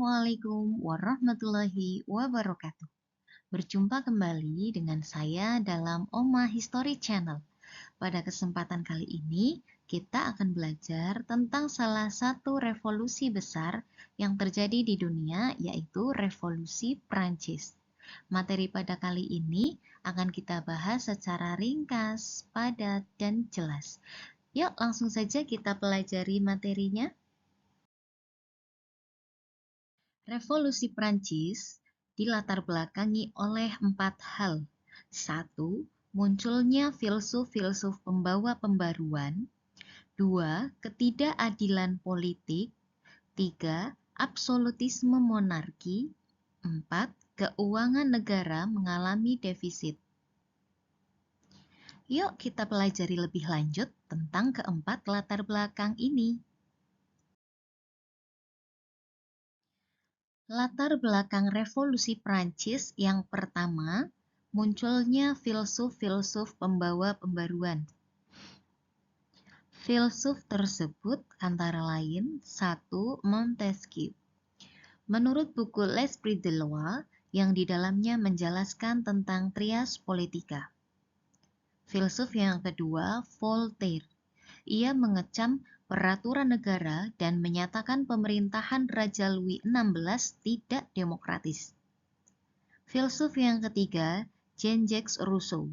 Assalamualaikum warahmatullahi wabarakatuh. Berjumpa kembali dengan saya dalam Oma History Channel. Pada kesempatan kali ini, kita akan belajar tentang salah satu revolusi besar yang terjadi di dunia, yaitu Revolusi Prancis. Materi pada kali ini akan kita bahas secara ringkas, padat, dan jelas. Yuk, langsung saja kita pelajari materinya. Revolusi Prancis dilatar belakangi oleh 4 hal. 1. Munculnya filsuf-filsuf pembawa pembaruan. 2. Ketidakadilan politik. 3. Absolutisme monarki. 4. Keuangan negara mengalami defisit. Yuk kita pelajari lebih lanjut tentang keempat latar belakang ini. Latar belakang revolusi Prancis yang pertama, munculnya filsuf-filsuf pembawa pembaruan. Filsuf tersebut antara lain 1. Montesquieu. Menurut buku L'Esprit de Loi yang di dalamnya menjelaskan tentang trias politika. Filsuf yang kedua, Voltaire. Ia mengecam peraturan negara dan menyatakan pemerintahan Raja Louis XVI tidak demokratis. Filsuf yang ketiga, Jean-Jacques Rousseau.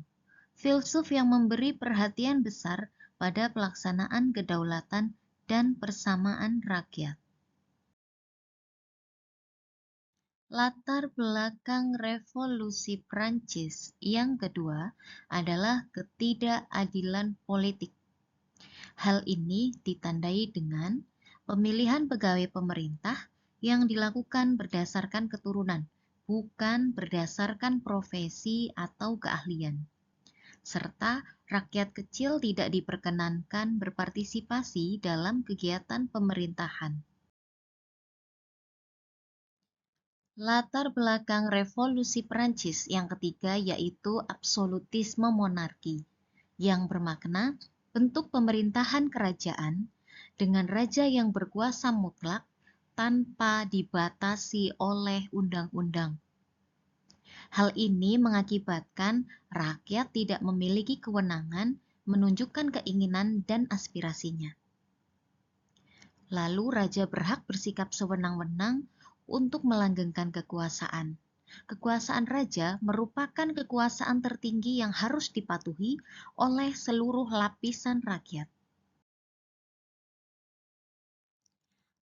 Filsuf yang memberi perhatian besar pada pelaksanaan kedaulatan dan persamaan rakyat. Latar belakang revolusi Prancis yang kedua adalah ketidakadilan politik. Hal ini ditandai dengan pemilihan pegawai pemerintah yang dilakukan berdasarkan keturunan, bukan berdasarkan profesi atau keahlian. Serta rakyat kecil tidak diperkenankan berpartisipasi dalam kegiatan pemerintahan. Latar belakang revolusi Prancis yang ketiga yaitu absolutisme monarki, yang bermakna bentuk pemerintahan kerajaan dengan raja yang berkuasa mutlak tanpa dibatasi oleh undang-undang. Hal ini mengakibatkan rakyat tidak memiliki kewenangan menunjukkan keinginan dan aspirasinya. Lalu raja berhak bersikap sewenang-wenang untuk melanggengkan kekuasaan. Kekuasaan raja merupakan kekuasaan tertinggi yang harus dipatuhi oleh seluruh lapisan rakyat.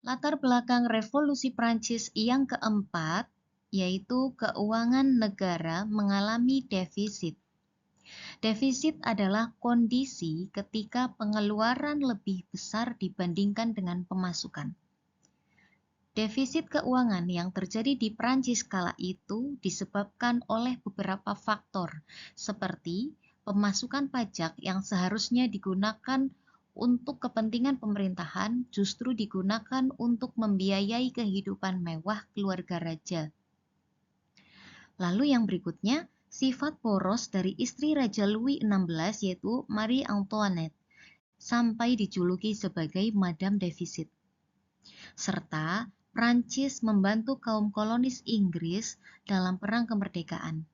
Latar belakang revolusi Prancis yang keempat yaitu keuangan negara mengalami defisit. Defisit adalah kondisi ketika pengeluaran lebih besar dibandingkan dengan pemasukan. Defisit keuangan yang terjadi di Prancis kala itu disebabkan oleh beberapa faktor, seperti pemasukan pajak yang seharusnya digunakan untuk kepentingan pemerintahan justru digunakan untuk membiayai kehidupan mewah keluarga raja. Lalu yang berikutnya, sifat boros dari istri Raja Louis XVI yaitu Marie Antoinette, sampai dijuluki sebagai Madame Defisit. Serta Prancis membantu kaum kolonis Inggris dalam perang kemerdekaan,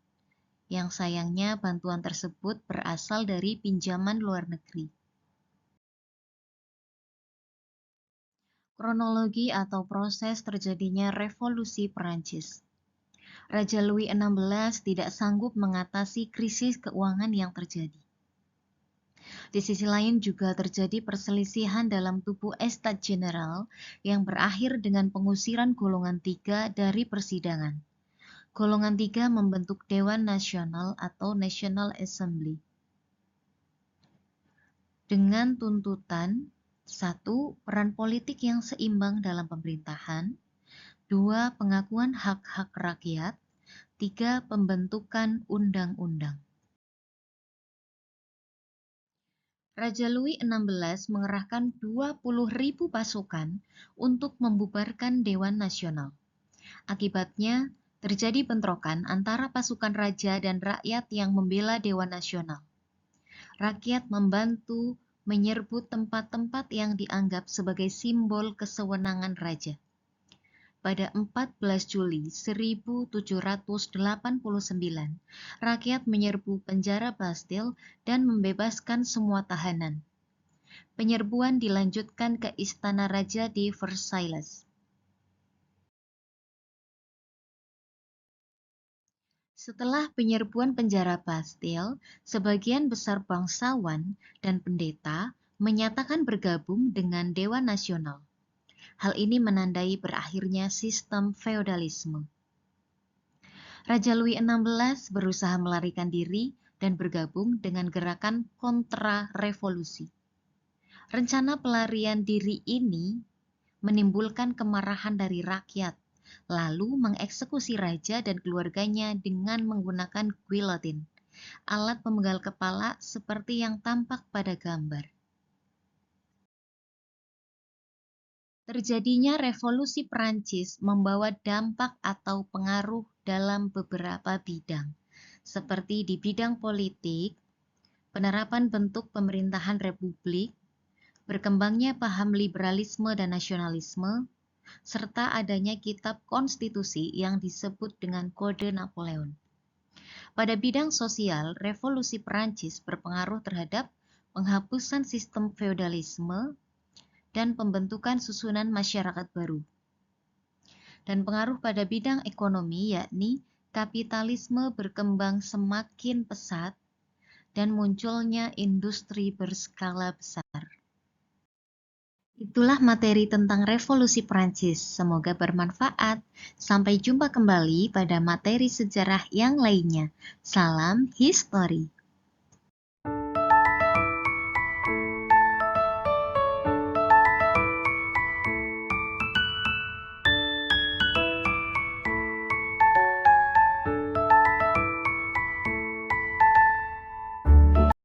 yang sayangnya bantuan tersebut berasal dari pinjaman luar negeri. Kronologi atau proses terjadinya revolusi Prancis. Raja Louis XVI tidak sanggup mengatasi krisis keuangan yang terjadi. Di sisi lain juga terjadi perselisihan dalam tubuh Estad General yang berakhir dengan pengusiran golongan 3 dari persidangan. Golongan 3 membentuk Dewan Nasional atau National Assembly. Dengan tuntutan 1. Peran politik yang seimbang dalam pemerintahan. 2. Pengakuan hak-hak rakyat. 3. Pembentukan undang-undang. Raja Louis XVI mengerahkan 20.000 pasukan untuk membubarkan Dewan Nasional. Akibatnya, terjadi bentrokan antara pasukan raja dan rakyat yang membela Dewan Nasional. Rakyat membantu menyerbu tempat-tempat yang dianggap sebagai simbol kesewenangan raja. Pada 14 Juli 1789, rakyat menyerbu penjara Bastille dan membebaskan semua tahanan. Penyerbuan dilanjutkan ke Istana Raja di Versailles. Setelah penyerbuan penjara Bastille, sebagian besar bangsawan dan pendeta menyatakan bergabung dengan Dewan Nasional. Hal ini menandai berakhirnya sistem feodalisme. Raja Louis XVI berusaha melarikan diri dan bergabung dengan gerakan kontra-revolusi. Rencana pelarian diri ini menimbulkan kemarahan dari rakyat, lalu mengeksekusi raja dan keluarganya dengan menggunakan guillotine, alat pemenggal kepala seperti yang tampak pada gambar. Terjadinya revolusi Prancis membawa dampak atau pengaruh dalam beberapa bidang, seperti di bidang politik, penerapan bentuk pemerintahan republik, berkembangnya paham liberalisme dan nasionalisme, serta adanya kitab konstitusi yang disebut dengan Kode Napoleon. Pada bidang sosial, revolusi Prancis berpengaruh terhadap penghapusan sistem feodalisme dan pembentukan susunan masyarakat baru. Dan pengaruh pada bidang ekonomi yakni kapitalisme berkembang semakin pesat dan munculnya industri berskala besar. Itulah materi tentang revolusi Prancis. Semoga bermanfaat. Sampai jumpa kembali pada materi sejarah yang lainnya. Salam history.